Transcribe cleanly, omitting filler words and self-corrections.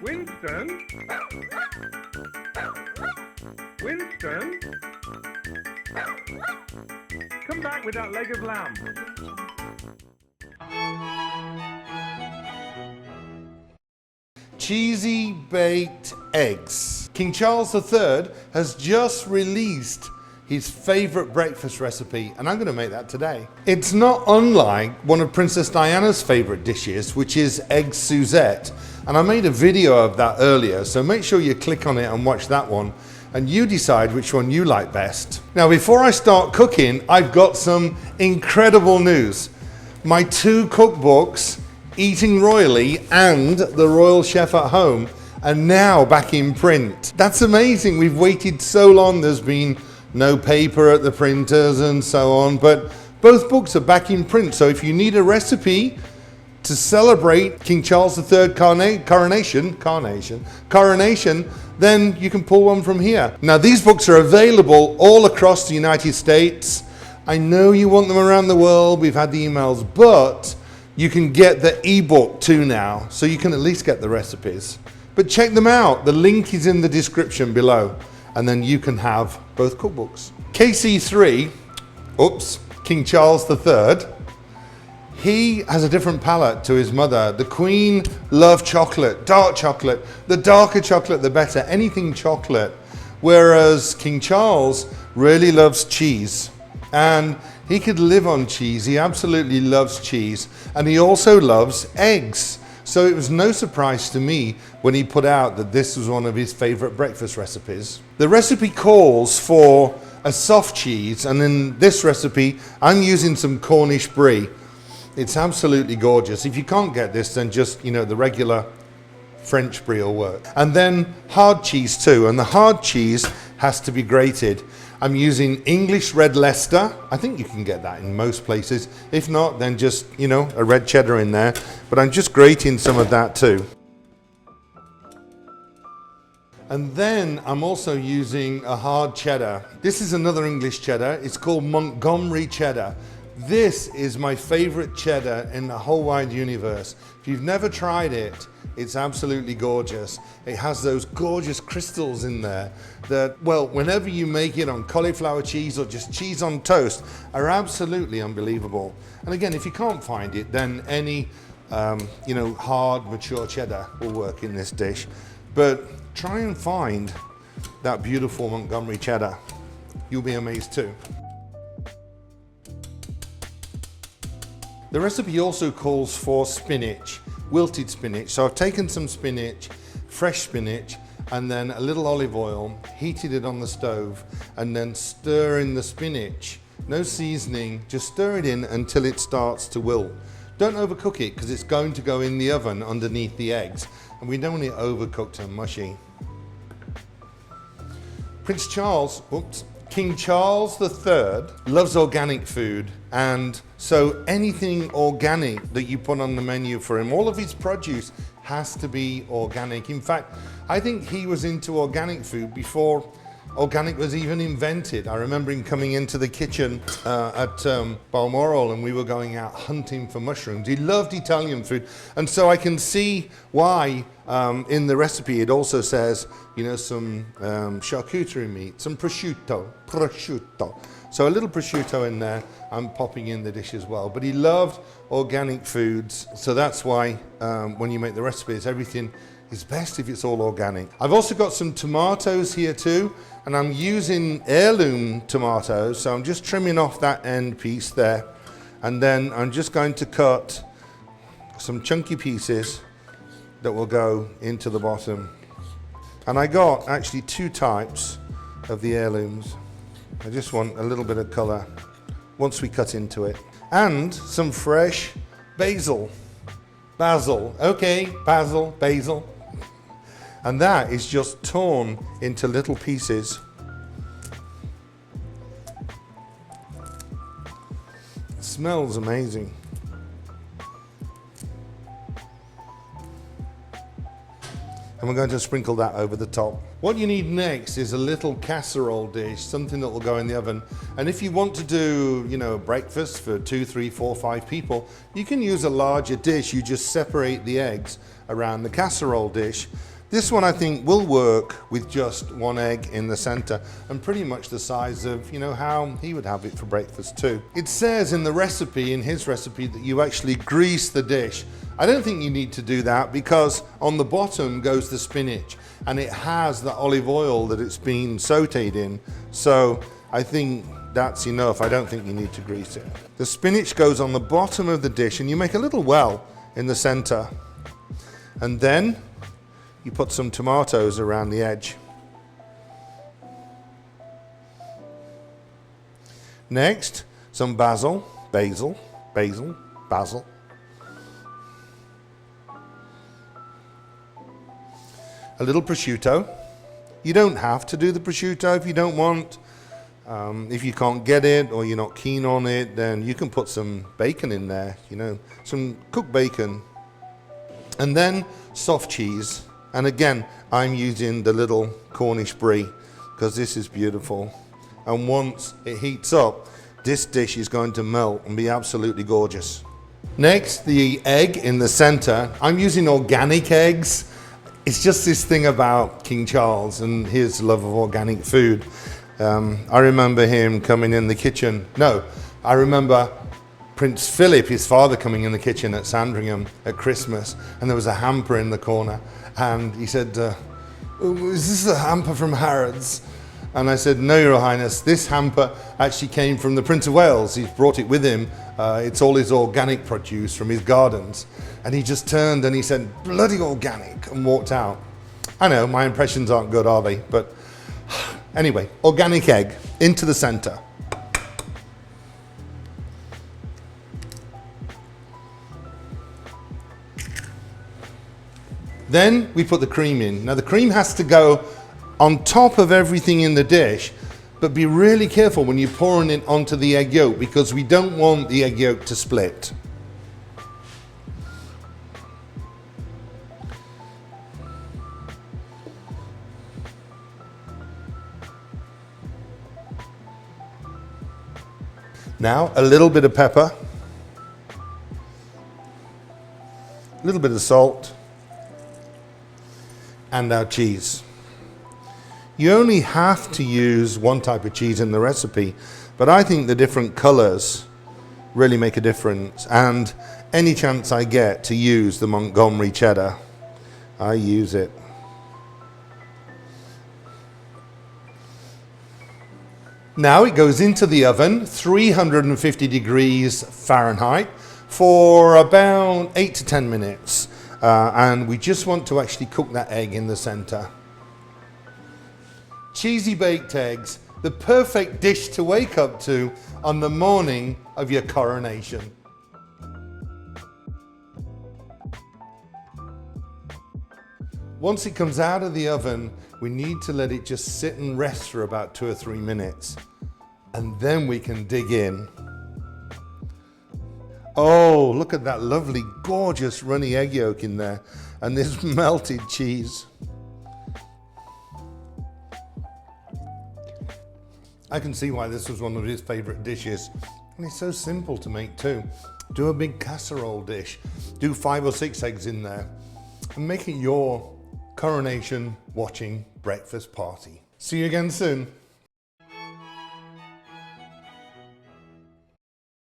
Winston? Winston? Come back with that leg of lamb. Cheesy baked eggs. King Charles III has just released his favorite breakfast recipe, and I'm going to make that today. It's not unlike one of Princess Diana's favorite dishes, which is egg Suzette. And I made a video of that earlier, so make sure you click on it and watch that one, and you decide which one you like best. Now, before I start cooking, I've got some incredible news. My 2 cookbooks, Eating Royally and The Royal Chef at Home, are now back in print. That's amazing. We've waited so long. There's been no paper at the printers and so on, but both books are back in print. So if you need a recipe to celebrate King Charles III coronation, then you can pull one from here. Now, these books are available all across the United States. I know you want them around the world. We've had the emails, but you can get the ebook too now, so you can at least get the recipes. But check them out. The link is in the description below, and then you can have both cookbooks. KC3, King Charles III, he has a different palate to his mother. The Queen loved chocolate, dark chocolate. The darker chocolate, the better, anything chocolate. Whereas King Charles really loves cheese. And he could live on cheese. He absolutely loves cheese. And he also loves eggs. So it was no surprise to me when he put out that this was one of his favorite breakfast recipes. The recipe calls for a soft cheese, and in this recipe, I'm using some Cornish Brie. It's absolutely gorgeous. If you can't get this, then just, the regular French Brie will work. And then hard cheese too, and the hard cheese has to be grated. I'm using English red Leicester. I think you can get that in most places. If not, then just, a red cheddar in there. But I'm just grating some of that too. And then I'm also using a hard cheddar. This is another English cheddar. It's called Montgomery cheddar. This is my favorite cheddar in the whole wide universe. If you've never tried it, it's absolutely gorgeous. It has those gorgeous crystals in there that, well, whenever you make it on cauliflower cheese or just cheese on toast, are absolutely unbelievable. And again, if you can't find it, then any, hard, mature cheddar will work in this dish. But try and find that beautiful Montgomery cheddar. You'll be amazed too. The recipe also calls for spinach, wilted spinach. So I've taken some spinach, fresh spinach, and then a little olive oil, heated it on the stove, and then stir in the spinach. No seasoning, just stir it in until it starts to wilt. Don't overcook it because it's going to go in the oven underneath the eggs, and we don't want it overcooked and mushy. King Charles III loves organic food, and so anything organic that you put on the menu for him, all of his produce has to be organic. In fact, I think he was into organic food before organic was even invented. I remember him coming into the kitchen at Balmoral, and we were going out hunting for mushrooms. He loved Italian food, and so I can see why in the recipe it also says, some charcuterie meat, some prosciutto. So a little prosciutto in there, I'm popping in the dish as well. But he loved organic foods, so that's why when you make the recipes, everything is best if it's all organic. I've also got some tomatoes here too, and I'm using heirloom tomatoes, so I'm just trimming off that end piece there, and then I'm just going to cut some chunky pieces that will go into the bottom. And I got actually 2 types of the heirlooms. I just want a little bit of color once we cut into it. And some fresh basil. Basil. And that is just torn into little pieces. It smells amazing. And we're going to sprinkle that over the top. What you need next is a little casserole dish, something that will go in the oven. And if you want to do, breakfast for 2, 3, 4, 5 people, you can use a larger dish. You just separate the eggs around the casserole dish. This one I think will work with just one egg in the center and pretty much the size of, how he would have it for breakfast too. It says in the recipe, in his recipe, that you actually grease the dish. I don't think you need to do that because on the bottom goes the spinach and it has the olive oil that it's been sauteed in. So I think that's enough. I don't think you need to grease it. The spinach goes on the bottom of the dish and you make a little well in the center. And then you put some tomatoes around the edge. Next, some basil. A little prosciutto. You don't have to do the prosciutto if you don't want. If you can't get it or you're not keen on it, then you can put some bacon in there, some cooked bacon. And then soft cheese. And again, I'm using the little Cornish Brie because this is beautiful. And once it heats up, this dish is going to melt and be absolutely gorgeous. Next, the egg in the center. I'm using organic eggs. It's just this thing about King Charles and his love of organic food. I remember him coming in the kitchen. No, I remember Prince Philip, his father, coming in the kitchen at Sandringham at Christmas, and there was a hamper in the corner. And he said, is this a hamper from Harrods? And I said, no, Your Highness, this hamper actually came from the Prince of Wales. He's brought it with him. It's all his organic produce from his gardens. And he just turned and he said, bloody organic, and walked out. I know, my impressions aren't good, are they? But anyway, organic egg into the center. Then we put the cream in. Now the cream has to go on top of everything in the dish, but be really careful when you're pouring it onto the egg yolk because we don't want the egg yolk to split. Now a little bit of pepper, a little bit of salt, and our cheese. You only have to use one type of cheese in the recipe, but I think the different colors really make a difference. And any chance I get to use the Montgomery cheddar, I use it. Now it goes into the oven, 350 degrees Fahrenheit, for about 8 to 10 minutes. And we just want to actually cook that egg in the center. Cheesy baked eggs, the perfect dish to wake up to on the morning of your coronation. Once it comes out of the oven, we need to let it just sit and rest for about 2 or 3 minutes. And then we can dig in. Oh, look at that lovely, gorgeous runny egg yolk in there. And this melted cheese. I can see why this was one of his favorite dishes. And it's so simple to make too. Do a big casserole dish. Do 5 or 6 eggs in there. And make it your coronation watching breakfast party. See you again soon.